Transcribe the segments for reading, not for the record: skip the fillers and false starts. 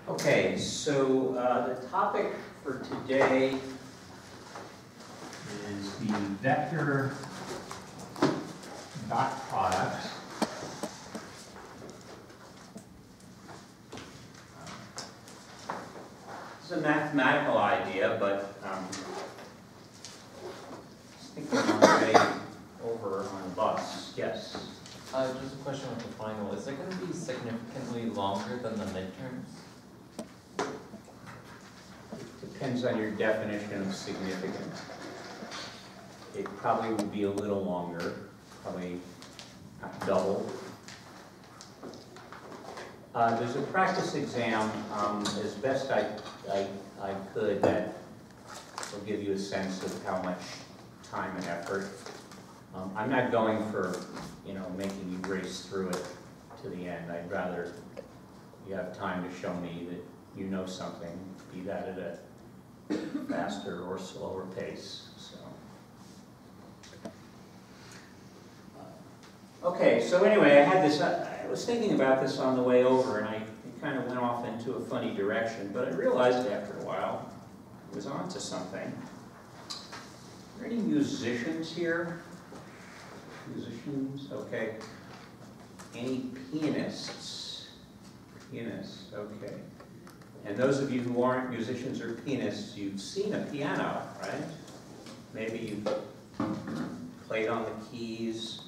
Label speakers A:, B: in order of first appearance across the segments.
A: Okay, so the topic for today is the vector dot product. It's a mathematical idea, but I think we're on the way over on the bus. Yes?
B: Just a question with the final. Is it going to be significantly longer than the midterms?
A: Depends on your definition of significant. It probably will be a little longer, probably double. There's a practice exam, as best I could, that will give you a sense of how much time and effort. I'm not going for, making you race through it to the end. I'd rather you have time to show me that you know something, be that at a faster or slower pace. So, okay. So anyway, I had this. I was thinking about this on the way over, and it kind of went off into a funny direction. But I realized after a while, I was onto something. Are there any musicians here? Musicians, okay. Any pianists? Pianists, okay. And those of you who aren't musicians or pianists, you've seen a piano, right? Maybe you've played on the keys.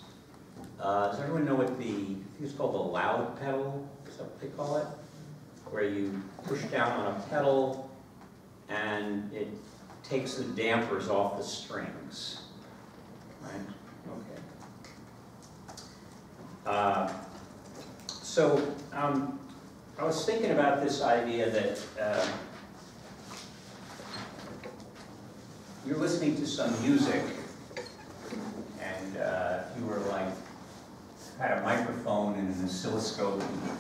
A: Does everyone know what I think it's called the loud pedal? Is that what they call it? Where you push down on a pedal and it takes the dampers off the strings, right? Okay. I was thinking about this idea that you're listening to some music and you were like, had a microphone and an oscilloscope and you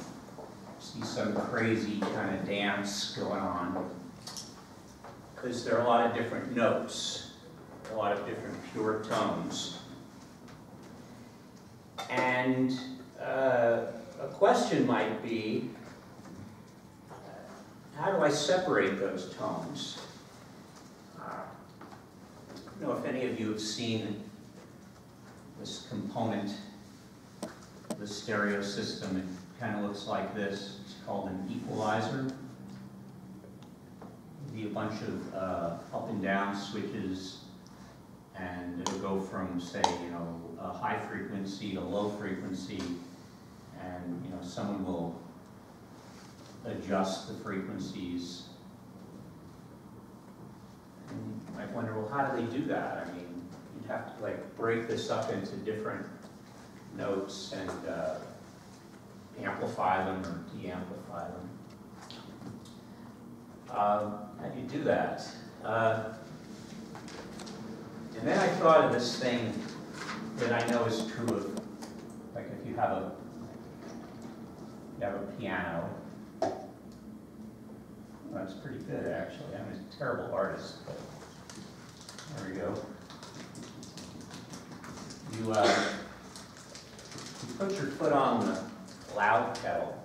A: see some crazy kind of dance going on. Because there are a lot of different notes, a lot of different pure tones. And a question might be, how do I separate those tones? I don't know if any of you have seen this component, the stereo system. It kind of looks like this. It's called an equalizer. It'll be a bunch of up and down switches, and it'll go from, say, a high frequency to low frequency, and someone will adjust the frequencies. And you might wonder, well, how do they do that? I mean, you'd have to break this up into different notes and amplify them or de-amplify them. How do you do that? And then I thought of this thing that I know is true of, if you have a piano. Well, that's pretty good, actually. I'm a terrible artist, but there we go. You put your foot on the loud pedal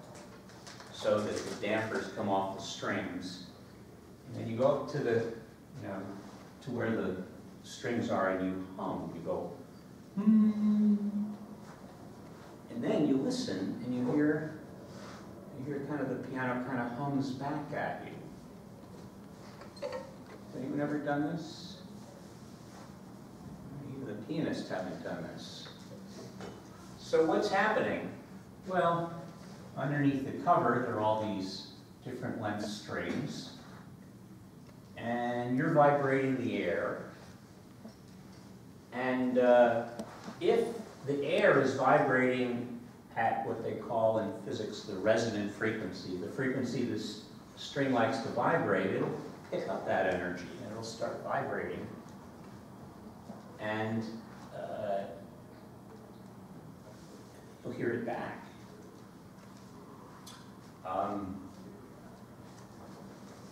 A: so that the dampers come off the strings, and then you go up to to where the strings are, and you hum. You go, and then you listen, and you hear kind of the piano kind of hums back at you. Has anyone ever done this? Even the pianists haven't done this. So what's happening? Well, underneath the cover, there are all these different length strings, and you're vibrating the air. And if the air is vibrating at what they call in physics the resonant frequency, the frequency this string likes to vibrate, it'll pick up that energy and it'll start vibrating. And you'll hear it back.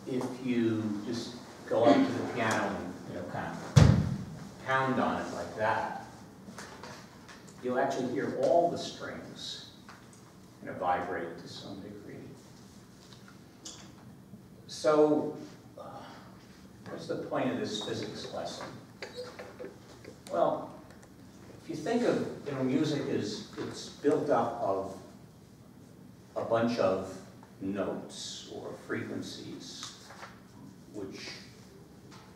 A: If you just go up to the piano and kind of pound on it like that, you'll actually hear all the strings vibrate to some degree. So, what's the point of this physics lesson? Well, if you think of, music it's built up of a bunch of notes or frequencies, which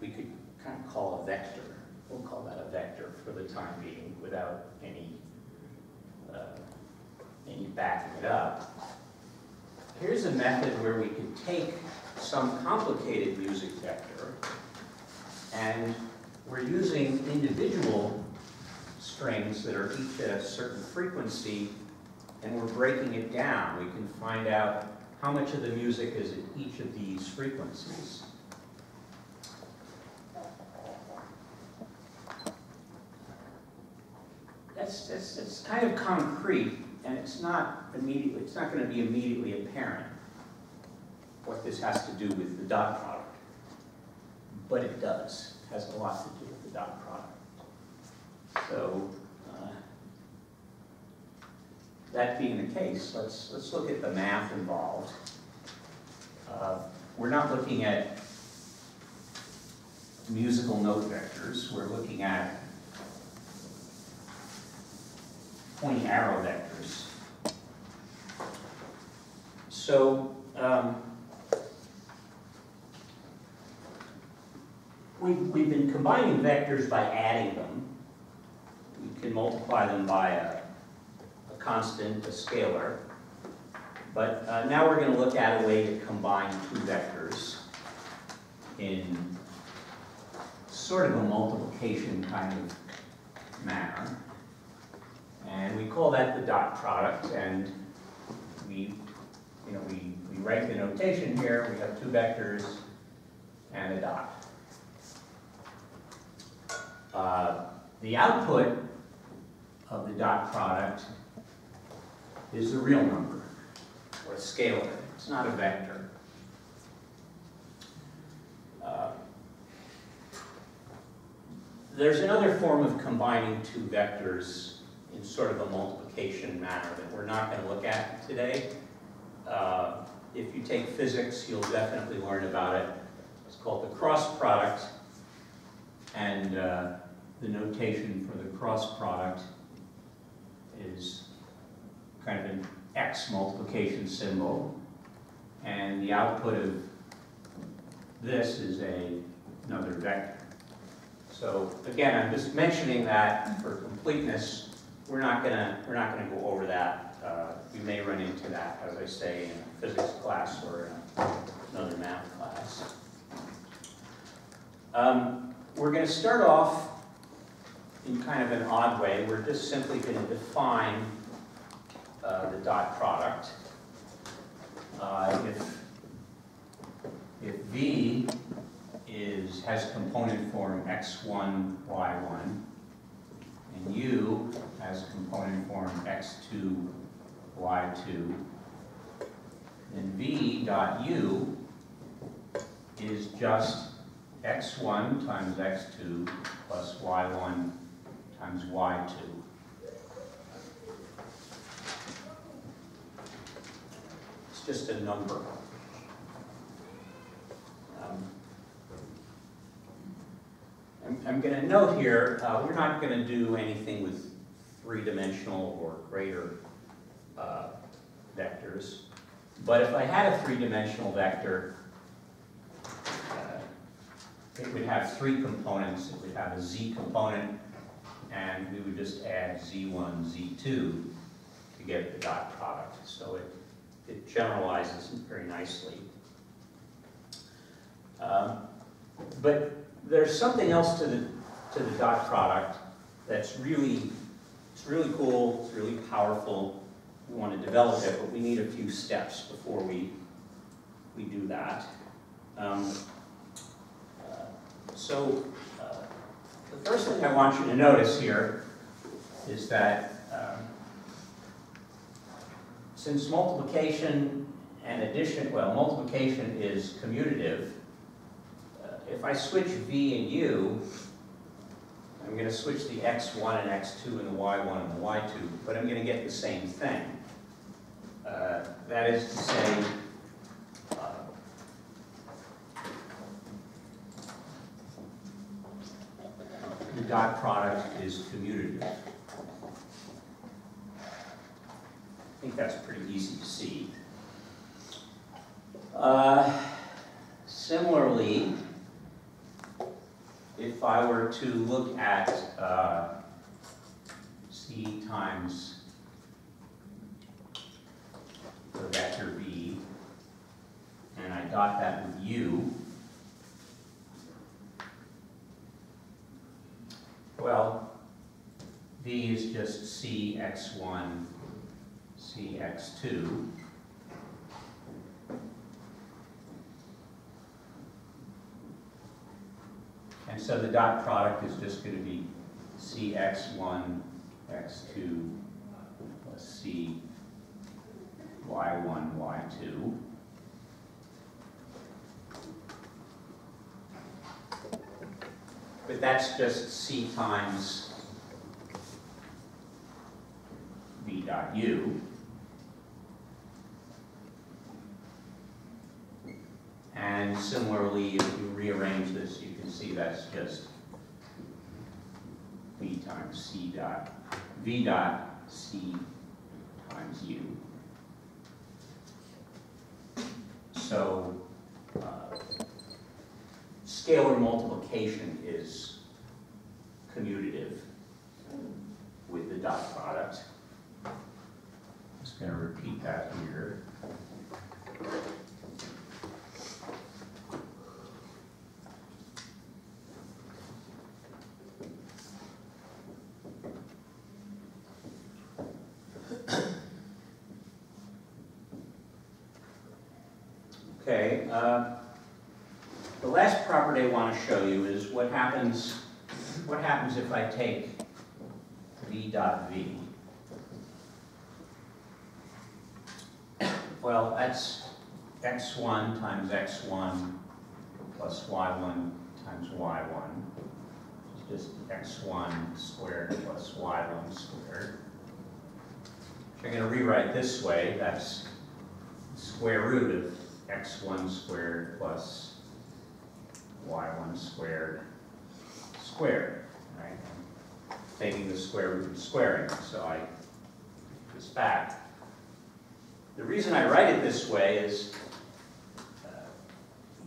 A: we could kind of call a vector. We'll call that a vector for the time being without any backing it up. Here's a method where we could take some complicated music vector, and we're using individual strings that are each at a certain frequency, and we're breaking it down. We can find out how much of the music is at each of these frequencies. It's kind of concrete, and it's not going to be immediately apparent what this has to do with the dot product. But it does. It has a lot to do with the dot product. So, that being the case, let's look at the math involved. We're not looking at musical note vectors. We're looking at pointing arrow vectors. So, we've been combining vectors by adding them. We can multiply them by a constant, a scalar. But now we're going to look at a way to combine two vectors in sort of a multiplication kind of manner. And we call that the dot product, and we write the notation here. We have two vectors and a dot. The output of the dot product is the real number, or a scalar. It's not a vector. There's another form of combining two vectors in sort of a multiplication manner that we're not going to look at today. If you take physics, you'll definitely learn about it. It's called the cross product, and the notation for the cross product is kind of an X multiplication symbol, and the output of this is another vector. So again, I'm just mentioning that for completeness. We're not gonna go over that. We may run into that, as I say, in a physics class or in another math class. We're going to start off in kind of an odd way. We're just simply going to define the dot product. If V has component form x1, y1, and U has component form x2, y2, then V dot U is just x1 times x2 plus y1 times y2. It's just a number. I'm going to note here, we're not going to do anything with three-dimensional or greater vectors. But if I had a three-dimensional vector, it would have three components. It would have a z component, and we would just add z1, z2 to get the dot product. So it generalizes very nicely. But there's something else to the dot product that's really cool, it's really powerful. We want to develop it, but we need a few steps before we do that. So the first thing I want you to notice here is that since multiplication and addition, well, multiplication is commutative, if I switch V and U, I'm going to switch the x1 and x2 and the y1 and the y2, but I'm going to get the same thing. That is to say, dot product is commutative. I think that's pretty easy to see. Similarly, if I were to look at C times the vector V, and I dot that with U, well, V is just Cx1, Cx2. And so the dot product is just going to be Cx1, x2 plus C y1, y2. But that's just C times V dot U. And similarly, if you rearrange this, you can see that's just V times C dot, V dot C times U. So scalar multiplication is commutative with the dot product. I'm just going to repeat that here. Okay, the last property I want to show you is what happens if I take V dot V. Well, that's x1 times x1 plus y1 times y1. It's just x1 squared plus y1 squared. If I'm going to rewrite this way, that's the square root of x1 squared plus y1 squared squared, right? I'm taking the square root and squaring, so I take this back. The reason I write it this way is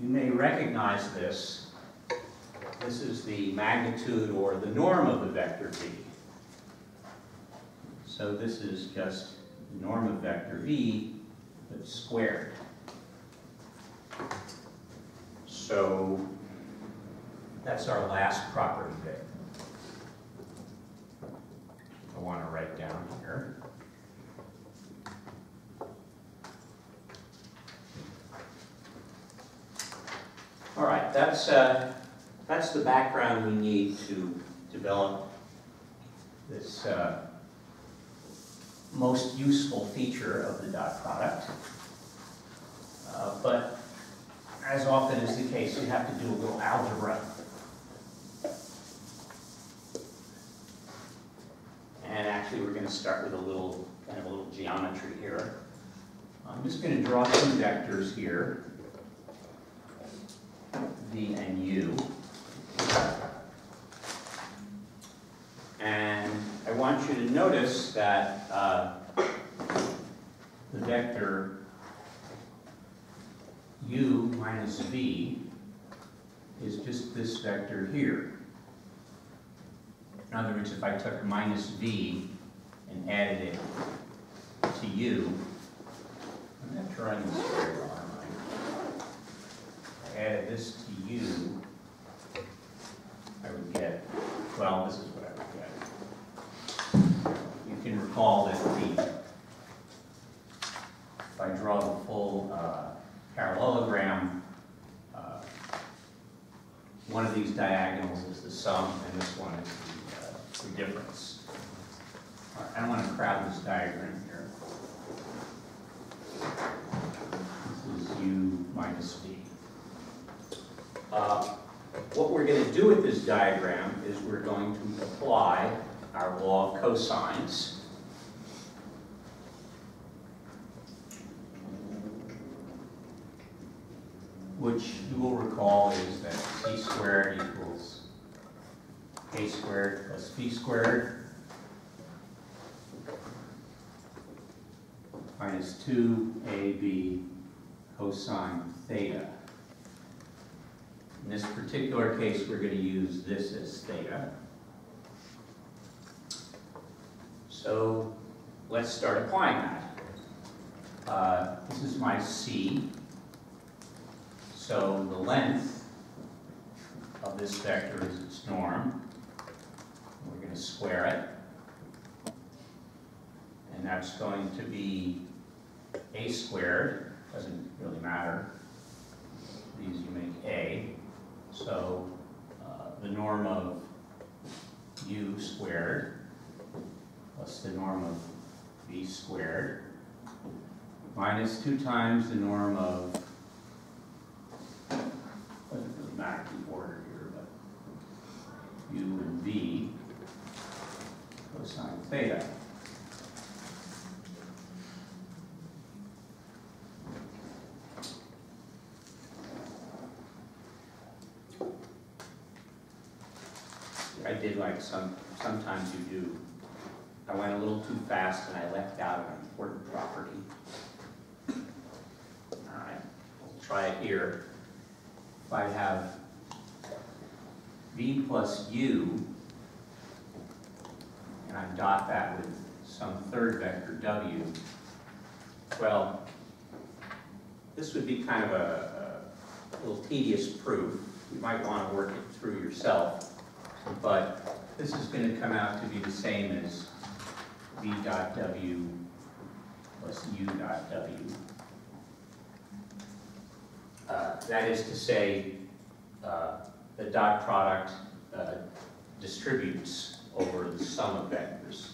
A: you may recognize this. This is the magnitude or the norm of the vector v. So this is just the norm of vector v, but squared. So that's our last property there. I want to write down here. All right, that's the background we need to develop this most useful feature of the dot product. But as often is the case, you have to do a little algebra. And actually, we're going to start with a little geometry here. I'm just going to draw two vectors here, V and U. And I want you to notice that the vector U minus V is just this vector here. In other words, if I took minus V and added it to U, I'm not drawing this very well, am I? I added this to U, I would get, well, this is what I would get. You can recall that if I draw the full parallelogram, one of these diagonals is the sum, and this one is the difference. All right, I don't want to crowd this diagram here. This is U minus V. What we're going to do with this diagram is we're going to apply our law of cosines. Which you will recall is that c squared equals a squared plus b squared minus 2ab cosine theta. In this particular case, we're going to use this as theta. So let's start applying that. This is my c. So the length of this vector is its norm. We're going to square it. And that's going to be a squared. Doesn't really matter. These you make a. So the norm of u squared plus the norm of b squared minus 2 times the norm of, doesn't really matter the order here, but u and v cosine theta. I did like sometimes you do. I went a little too fast and I left out an important property. All right, we'll try it here. If I have v plus u, and I dot that with some third vector w, well, this would be kind of a little tedious proof. You might want to work it through yourself. But this is going to come out to be the same as v dot w plus u dot w. That is to say, the dot product distributes over the sum of vectors.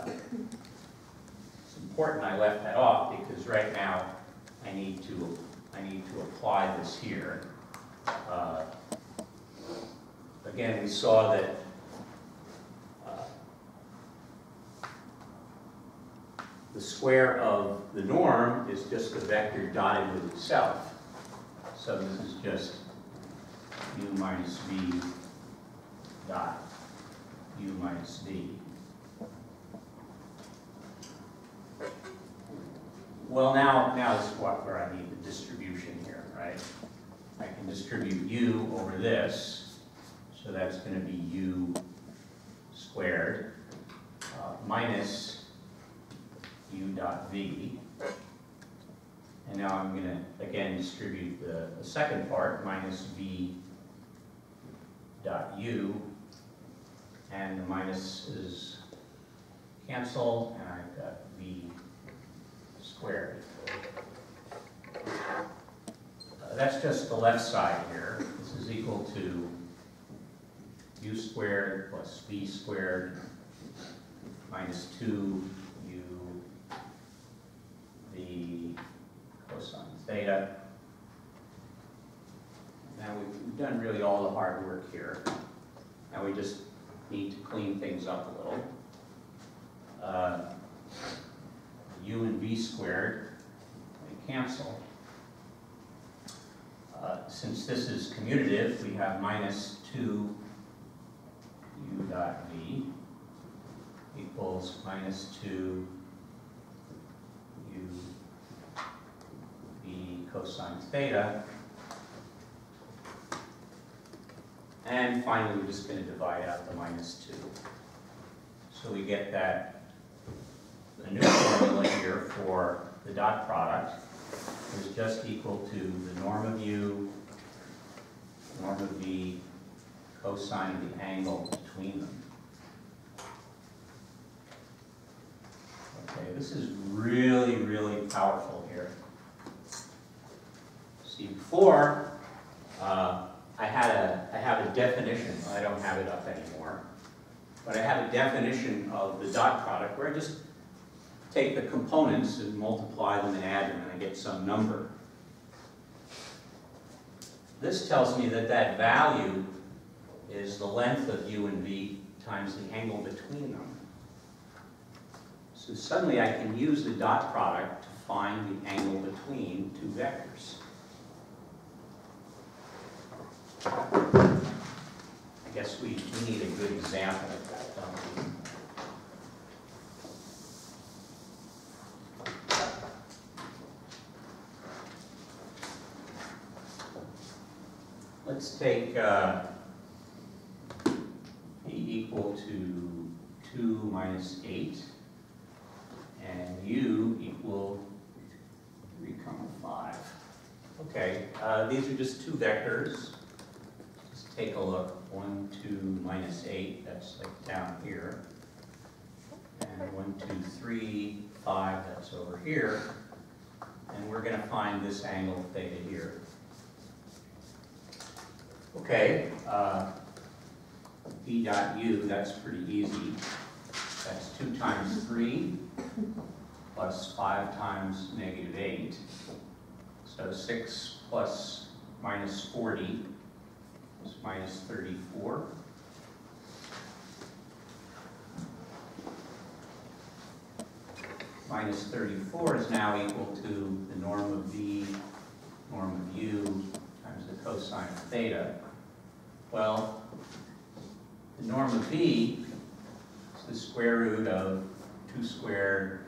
A: It's important I left that off because right now I need to apply this here. Again, we saw that the square of the norm is just the vector dotted with itself. So this is just u minus v dot u minus v. Well, now is where I need the distribution here, right? I can distribute u over this. So that's going to be u squared minus u dot v. And now I'm going to, again, distribute the second part, minus v dot u. And the minuses cancel, and I've got v squared. That's just the left side here. This is equal to u squared plus v squared minus 2u v cosine theta. Now we've done really all the hard work here. Now we just need to clean things up a little. U and v squared, they cancel. Since this is commutative, we have minus 2 u dot v equals minus 2 u v cosine theta. And finally, we're just going to divide out the minus 2. So we get that the new formula here for the dot product is just equal to the norm of u, norm of v, cosine of the angle between them. Okay, this is really, really powerful here. See, before I have a definition. I don't have it up anymore, but I have a definition of the dot product where I just take the components and multiply them and add them, and I get some number. This tells me that that value is the length of u and v times the angle between them. So suddenly I can use the dot product to find the angle between two vectors. I guess we let's take b equal to 2 minus 8, and u equal 3 comma 5. Okay, these are just two vectors. Just take a look. 1, 2, minus 8, that's like down here. And 1, 2, 3, 5, that's over here. And we're going to find this angle theta here. Okay, b dot u, that's pretty easy. That's 2 times 3 plus 5 times negative 8. So 6 plus minus 40 is minus 34. Minus 34 is now equal to the norm of v, norm of u, times the cosine of theta. Well, the norm of v is the square root of 2 squared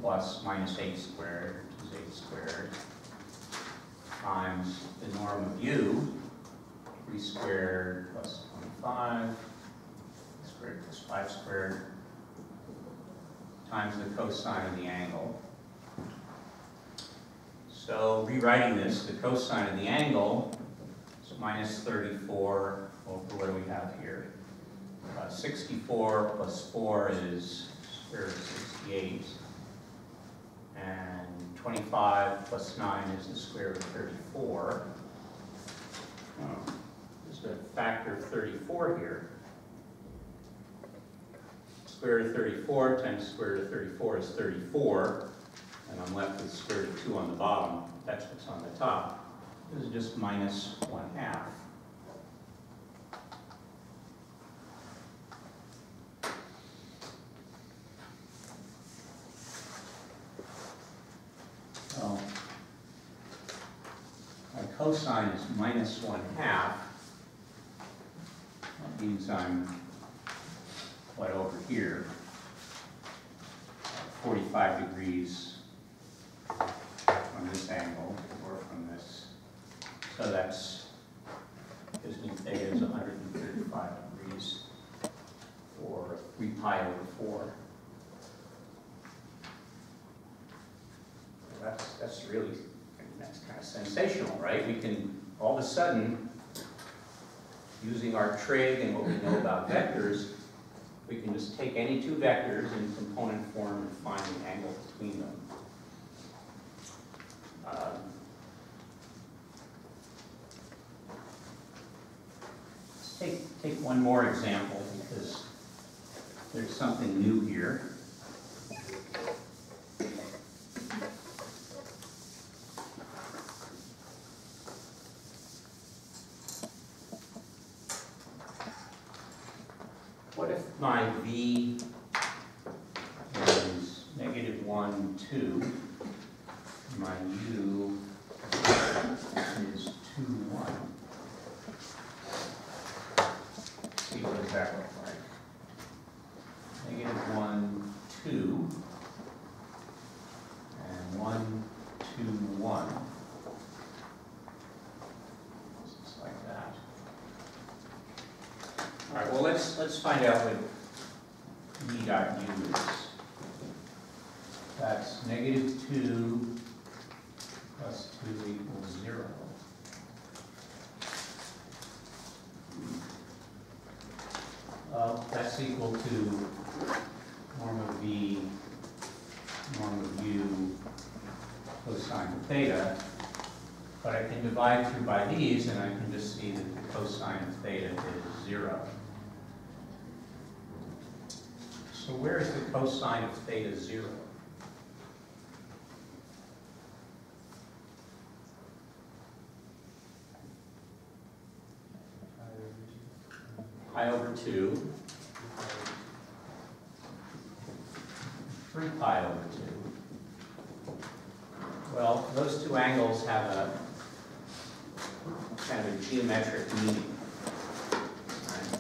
A: plus minus 8 squared, which is 8 squared, times the norm of u, 3 squared plus 25, squared plus 5 squared, times the cosine of the angle. So rewriting this, the cosine of the angle is minus 34 over what do we have here? 64 plus 4 is square root of 68. And 25 plus 9 is the square root of 34. Oh, there's a factor of 34 here. Square root of 34 times square root of 34 is 34. And I'm left with square root of 2 on the bottom. That's what's on the top. This is just minus 1/2. So my cosine is minus 1/2. That means I'm what over here, 45 degrees from this angle, or from this. So that's, gives me theta is 135 degrees, or 3 pi over 4. That's really, that's kind of sensational, right? We can, all of a sudden, using our trig and what we know about vectors, we can just take any two vectors in component form and find the angle between them. Let's take one more example because there's something new here. What if my v is negative 1, 2, my u is 2, 1. Let's see, what does that look like? Negative 1, 2, and 1, 2, 1. Just like that. All right, well, let's find out what v dot u is. That's negative 2 plus 2 equals 0. Well, that's equal to norm of v, norm of u, cosine of theta. But I can divide through by these, and I can just see that the cosine of theta is 0. So where is the cosine of theta 0? Pi over 2. 3 pi over 2. Well, those two angles have a kind of a geometric meaning. Right?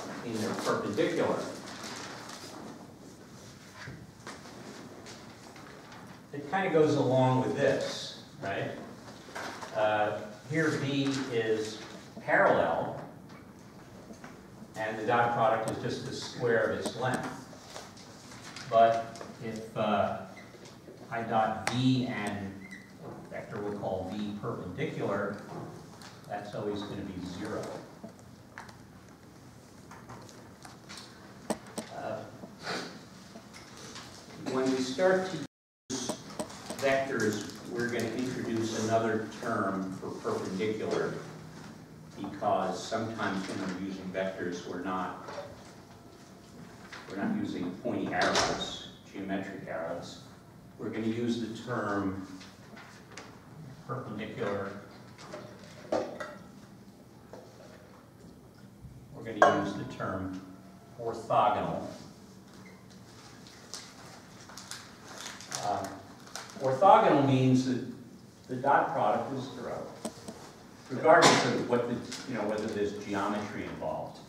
A: I mean, they're perpendicular. It kind of goes along with this, right? here V is parallel, and the dot product is just the square of its length. But if I dot V and a vector we'll call V perpendicular, that's always going to be 0. When we start to use vectors, we're going to introduce another term for perpendicular, because sometimes when we're using vectors, we're not using pointy arrows, geometric arrows. We're going to use the term perpendicular. We're going to use the term orthogonal. Orthogonal means that the dot product is 0, regardless of what the, whether there's geometry involved.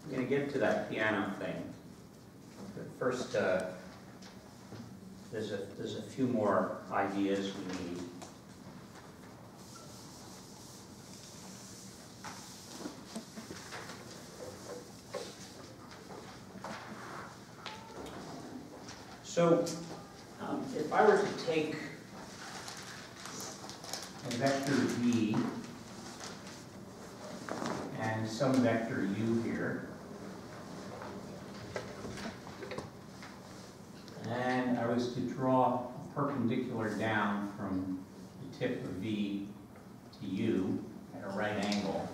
A: I'm going to get to that piano thing, but first there's a few more ideas we need. So if I were to take a vector V and some vector U here, and I was to draw a perpendicular down from the tip of V to U at a right angle.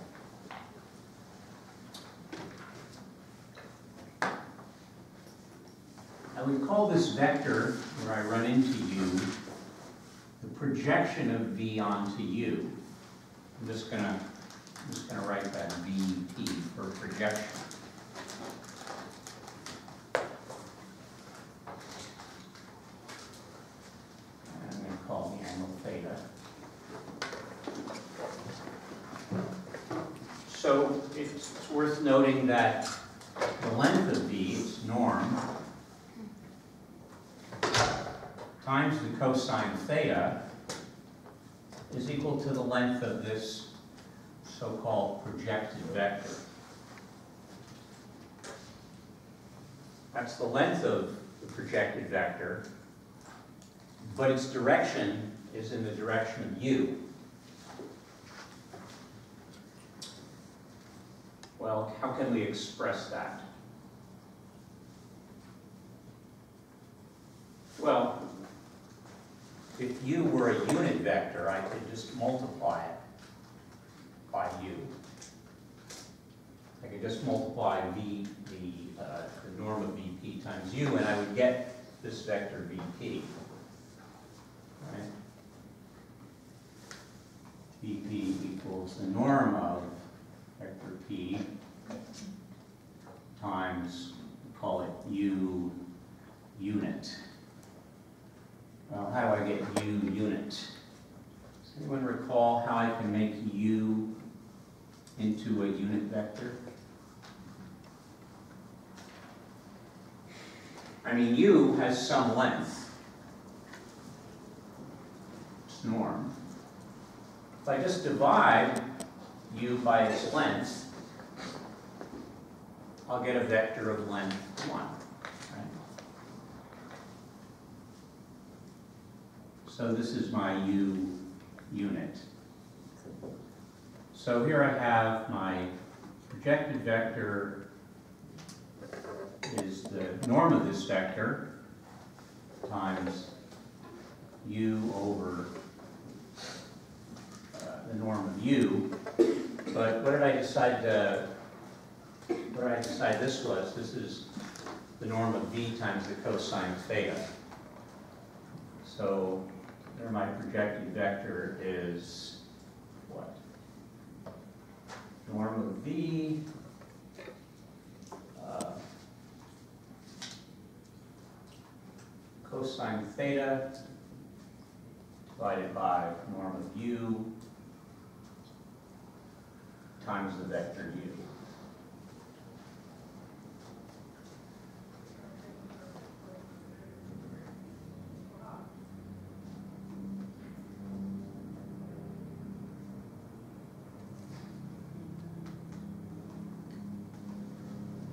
A: I would call this vector, where I run into U, the projection of V onto U. I'm just gonna write that VP for projection. Call the angle theta. So it's worth noting that the length of V, its norm, times the cosine theta is equal to the length of this so-called projected vector. That's the length of the projected vector, but its direction is in the direction of U. Well, how can we express that? Well, if U were a unit vector, I could just multiply it by U. I could just multiply V, the norm of VP times U, and I would get this vector VP. Right? VP equals the norm of vector P times, we call it U unit. Well, how do I get U unit? Does anyone recall how I can make U into a unit vector? I mean, U has some length. It's norm. If I just divide U by its length, I'll get a vector of length 1. Right? So this is my U unit. So here I have my projected vector is the norm of this vector times U over the norm of U. But what did I decide this was? This is the norm of V times the cosine theta. So there my projected vector is what? norm of V cosine theta divided by norm of U times the vector U.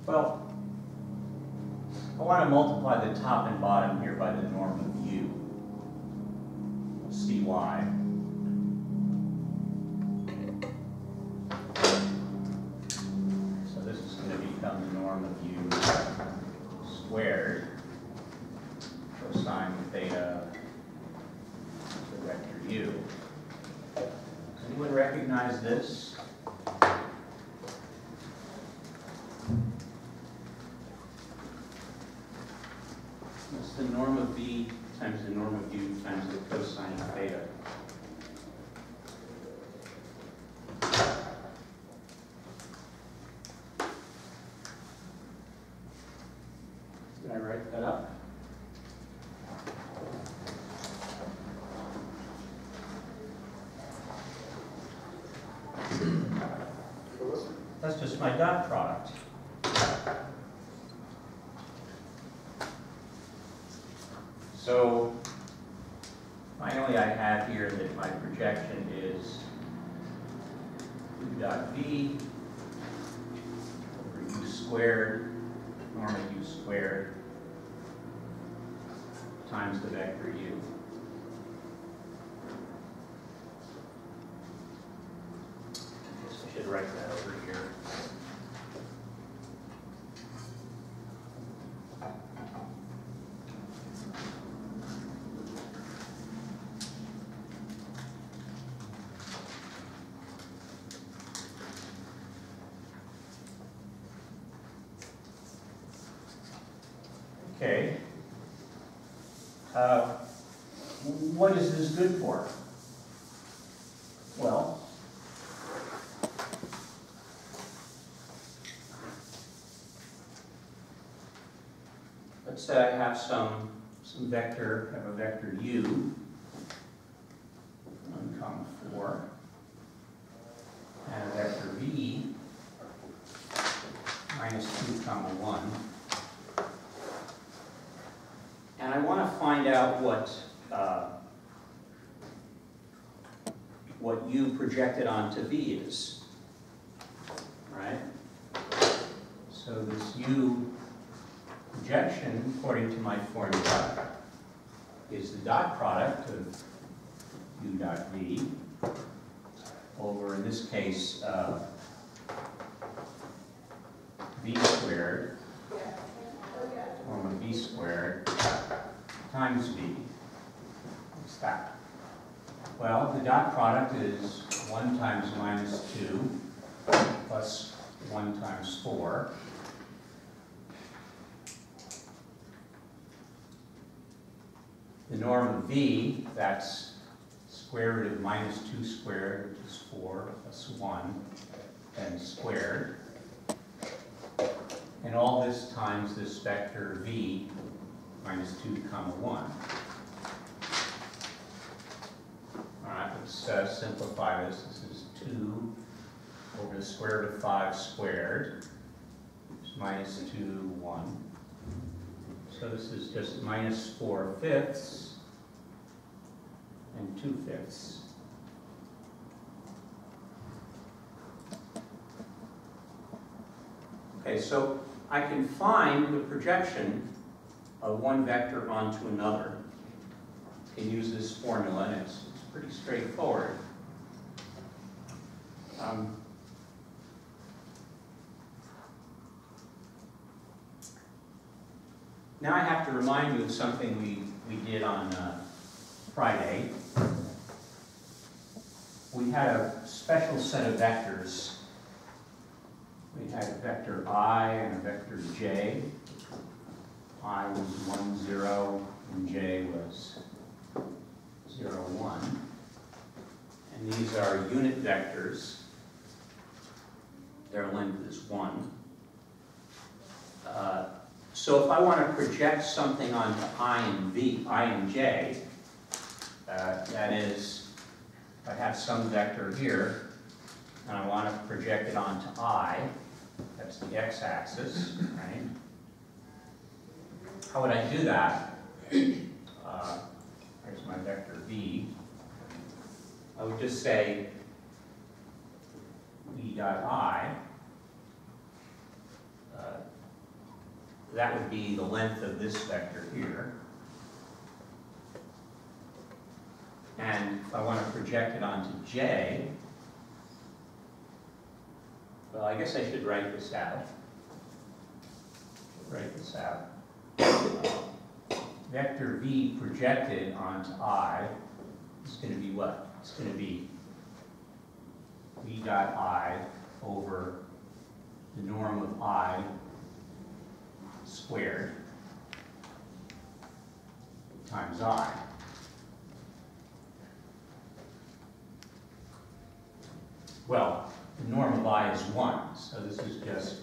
A: Well, I want to multiply the top and bottom here by the norm of U. We'll see why. So this is going to become the norm of U squared cosine theta to the vector U. Does anyone recognize this? It's the norm of V times the norm of U times the cosine of theta. Did I write that up? That's just my dot product. So finally I have here that my projection is U dot V over U squared, norm of U squared, times the vector U. I guess I should write that over here. Okay. What is this good for? Well, let's say I have some vector, have a vector U, 1, 4, and a vector V, -2, 1. And I want to find out what U projected onto V is, right? So this U projection, according to my formula, is the dot product of U dot V over, in this case, V squared, norm of V squared, times V. What's that? Well, the dot product is 1 times -2 plus 1 times 4. The norm of V, that's square root of -2 squared, which is 4 plus 1, and squared. And all this times this vector V, -2, 1. All right, let's simplify this. This is 2 over the square root of 5 squared, which is -2, 1. So this is just -4/5 and 2/5. Okay, so I can find the projection of one vector onto another. I can use this formula, and it's pretty straightforward. Now I have to remind you of something we did on Friday. We had a special set of vectors. We had a vector I and a vector j. I was 1, 0, and j was 0, 1. And these are unit vectors. their length is 1. So if I want to project something onto I and j, that is, I have some vector here, and I want to project it onto I, that's the x-axis, right? How would I do that? Here's my vector v. I would just say v dot I. That would be the length of this vector here. And if I want to project it onto j, well, I guess I should write this out. Vector v projected onto I is going to be what? It's going to be v dot I over the norm of I squared times I. Well, the norm of I is 1, so this is just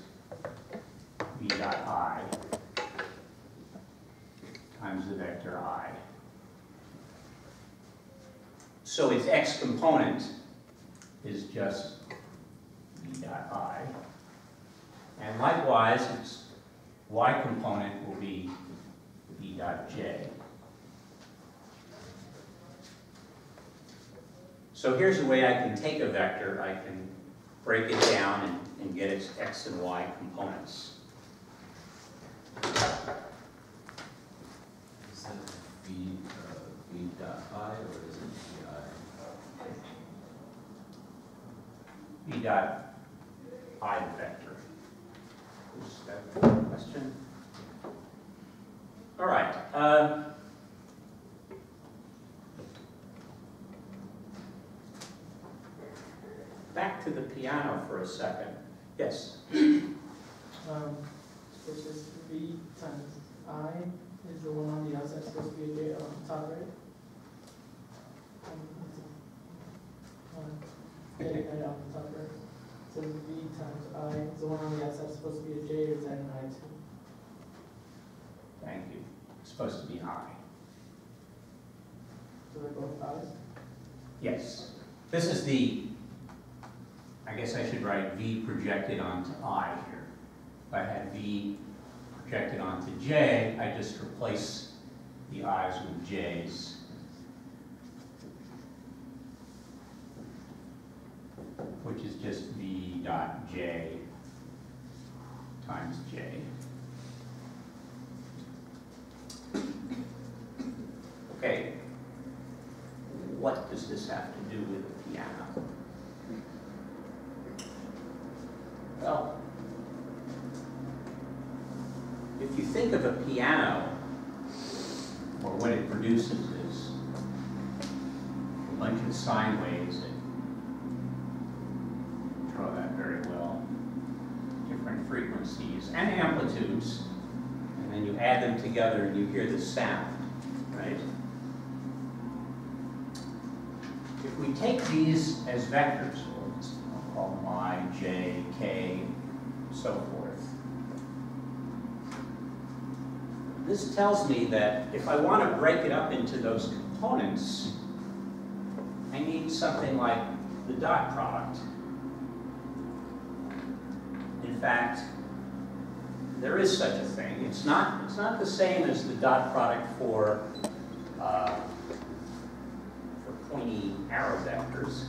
A: v dot I times the vector I. So its x component is just v dot I. And likewise, its y component will be v dot j. So here's a way I can take a vector, I can break it down and get its x and y components.
B: Is that v dot I or is it vi?
A: V dot I vector. Is that a question? All right. Back to the piano for a second. Yes?
C: So it's just v times I is the one on the outside supposed to be a j on the top, right? Yeah, right on the top, right? So v times I is the one on the outside supposed to be a j, or is that an I too?
A: Thank you. It's supposed to be I.
C: So they're both i's?
A: Yes. This is the, I guess I should write v projected onto I here. If I had v projected onto j, I just replace the i's with j's. Which is just v dot j times j. Okay. What does this have to do with the piano? Well, if you think of a piano, or what it produces is a bunch of sine waves that draw that very well, different frequencies and amplitudes, and then you add them together and you hear the sound, right? If we take these as vectors, we'll call them I, j, k, so forth. This tells me that if I want to break it up into those components, I need something like the dot product. In fact, there is such a thing. It's not the same as the dot product for pointy arrow vectors,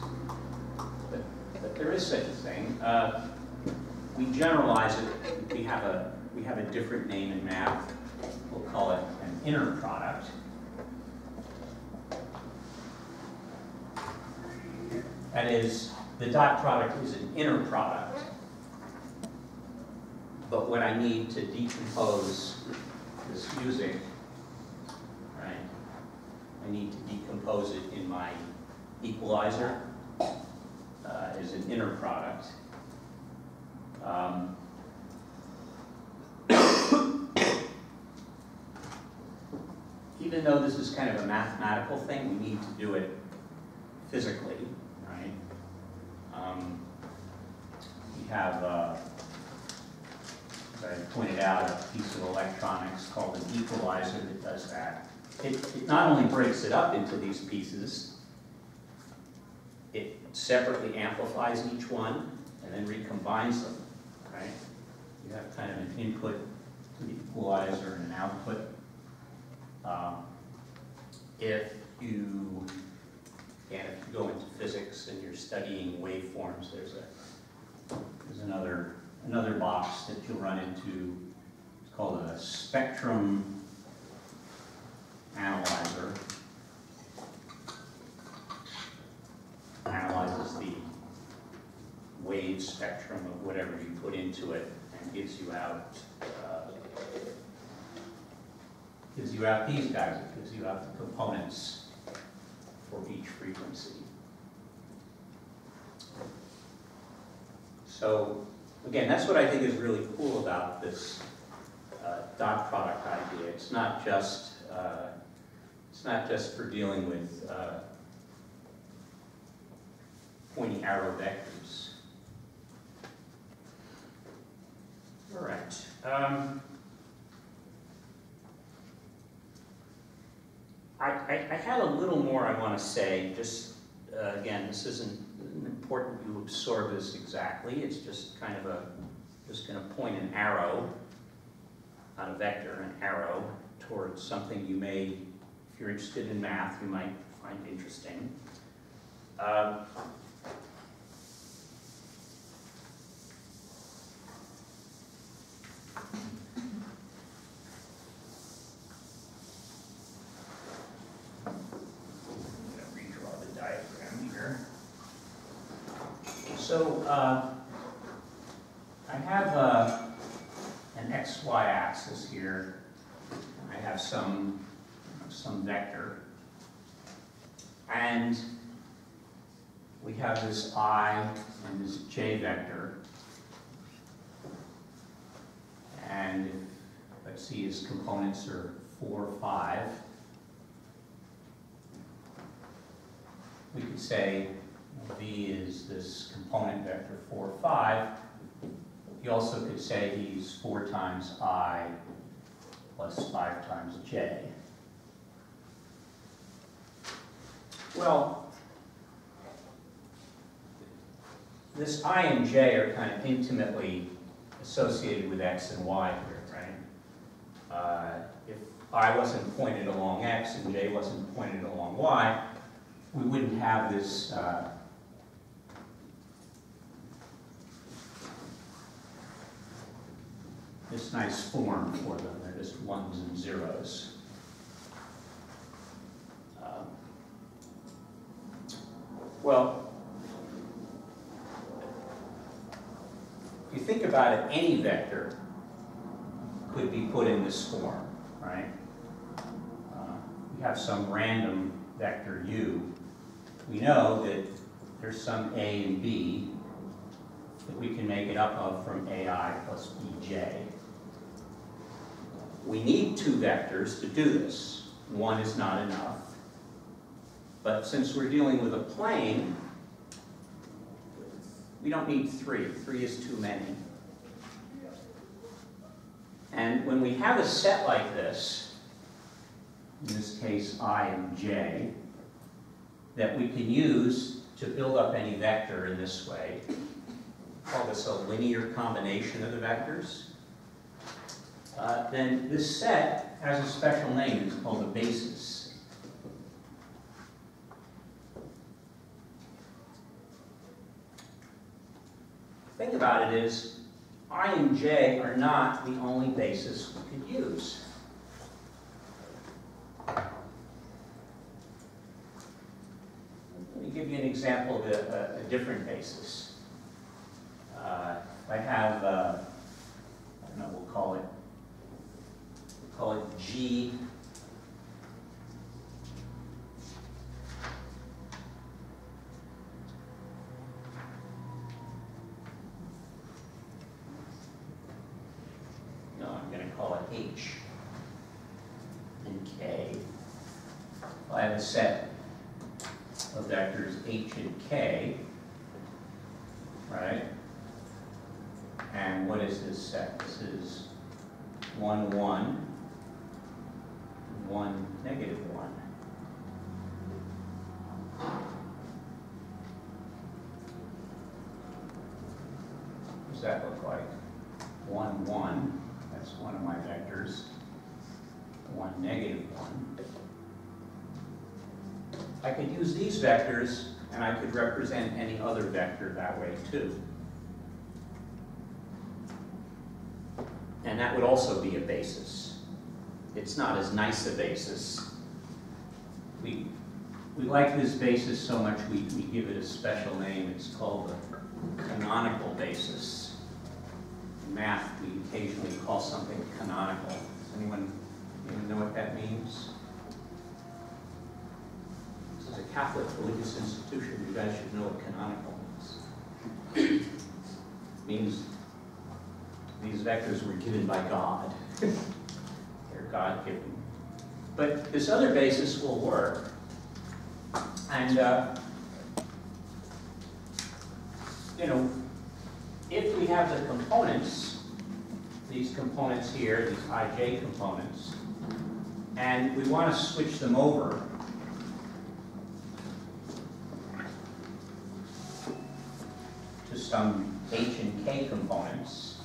A: but there is such a thing. We generalize it. We have a different name in math. We'll call it an inner product. That is, the dot product is an inner product. But when I need to decompose this music, right, I need to decompose it in my equalizer as an inner product. Even though this is kind of a mathematical thing, we need to do it physically, right? we have, as I pointed out, a piece of electronics called an equalizer that does that. It not only breaks it up into these pieces, it separately amplifies each one and then recombines them, right? You have kind of an input to the equalizer and an output. If you go into physics and you're studying waveforms, there's another box that you'll run into. It's called a spectrum analyzer. Analyzes the wave spectrum of whatever you put into it and gives you out these guys. It gives you out the components for each frequency. So again, that's what I think is really cool about this dot product idea. It's not just for dealing with pointy arrow vectors. All right. I had a little more I want to say. Just again, this isn't important you absorb this exactly. It's just kind of just going to point an arrow, not a vector, an arrow towards something you may, if you're interested in math, you might find interesting. So I have an xy axis here. I have some vector, and we have this I and this j vector, and let's see, its components are 4, 5. We could say V is this component vector 4, 5. You also could say he's 4 times I plus 5 times j. Well, this I and j are kind of intimately associated with x and y here, right? If I wasn't pointed along x and j wasn't pointed along y, we wouldn't have this this nice form for them. They're just ones and zeros. Well, if you think about it, any vector could be put in this form, right? We have some random vector u. We know that there's some a and b that we can make it up of from ai plus bj. We need 2 vectors to do this. 1 is not enough. But since we're dealing with a plane, we don't need 3. 3 is too many. And when we have a set like this, in this case I and j, that we can use to build up any vector in this way, call this a linear combination of the vectors, then this set has a special name. It's called a basis. The thing about it is, I and j are not the only basis we could use. Let me give you an example of a different basis. I have, I don't know, we'll call it G. No, I'm going to call it H and K. I have a set of vectors H and K, right? And what is this set? This is 1, 1, 1, negative 1. What does that look like? 1, 1, that's one of my vectors. 1, negative 1. I could use these vectors, and I could represent any other vector that way too. And that would also be a basis. It's not as nice a basis. We like this basis so much we give it a special name. It's called the canonical basis. In math, we occasionally call something canonical. Does anyone know what that means? This is a Catholic religious institution. You guys should know what canonical means. It means these vectors were given by God. They're God-given. But this other basis will work. And, if we have the components, these components here, these ij components, and we want to switch them over to some h and k components,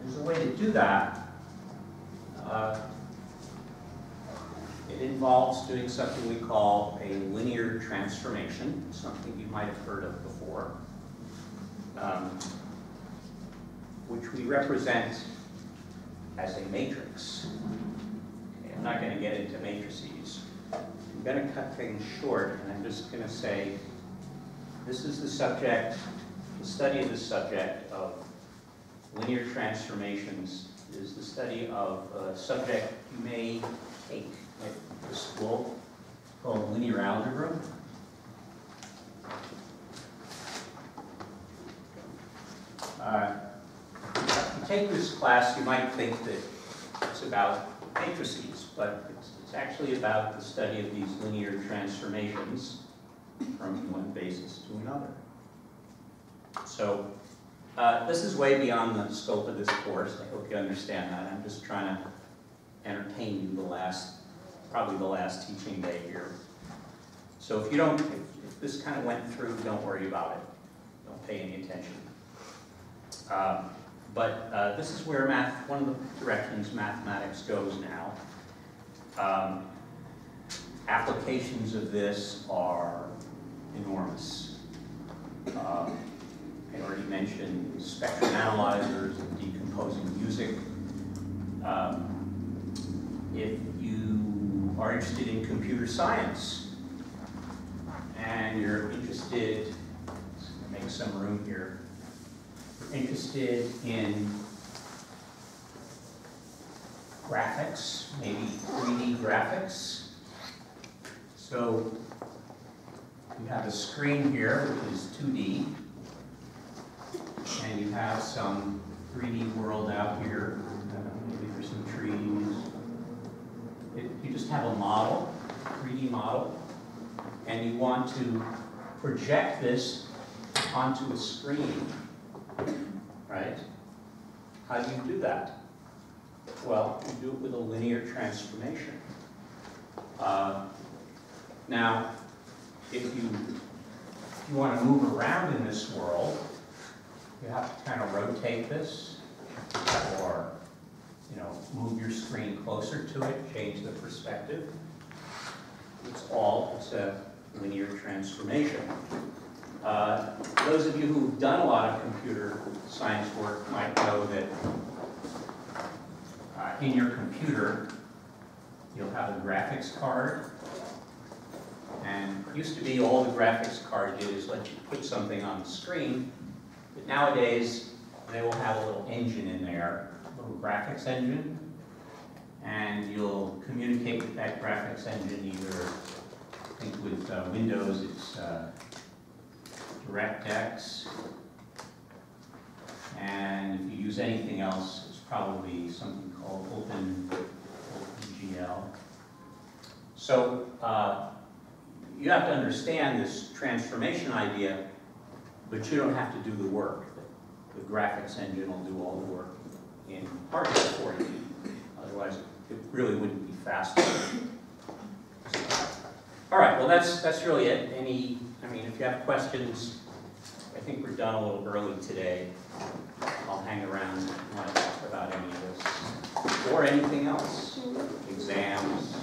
A: there's a way to do that. It involves doing something we call a linear transformation, something you might have heard of before, which we represent as a matrix. Okay, I'm not going to get into matrices. I'm going to cut things short, and I'm just going to say this is the subject, the study of the subject of linear transformations is the study of a subject you may take at the school called linear algebra. If you take this class, you might think that it's about matrices, but it's actually about the study of these linear transformations from one basis to another. So this is way beyond the scope of this course. I hope you understand that. I'm just trying to entertain you probably the last teaching day here. So if this kind of went through, don't worry about it. Don't pay any attention. But this is where one of the directions mathematics goes now. Applications of this are enormous. I already mentioned spectrum analyzers and decomposing music. If you are interested in computer science and you're interested, let's make some room here, you're interested in graphics, maybe 3D graphics. So you have a screen here which is 2D, and you have some 3D world out here. Maybe there's some trees. You just have a model, 3D model, and you want to project this onto a screen, right? How do you do that? Well, you do it with a linear transformation. Now, if you want to move around in this world, you have to kind of rotate this, or move your screen closer to it, change the perspective. It's a linear transformation. Those of you who've done a lot of computer science work might know that in your computer, you'll have a graphics card. And it used to be all the graphics card did is let you put something on the screen. But nowadays, they will have a little engine in there, a little graphics engine. And you'll communicate with that graphics engine either, I think with Windows, it's DirectX. And if you use anything else, it's probably something called OpenGL. So you have to understand this transformation idea, but you don't have to do the work. The graphics engine will do all the work in Particle for you. Otherwise, it really wouldn't be fast enough. All right, well, that's really it. I mean, if you have questions, I think we're done a little early today. I'll hang around and want to talk about any of this or anything else, exams.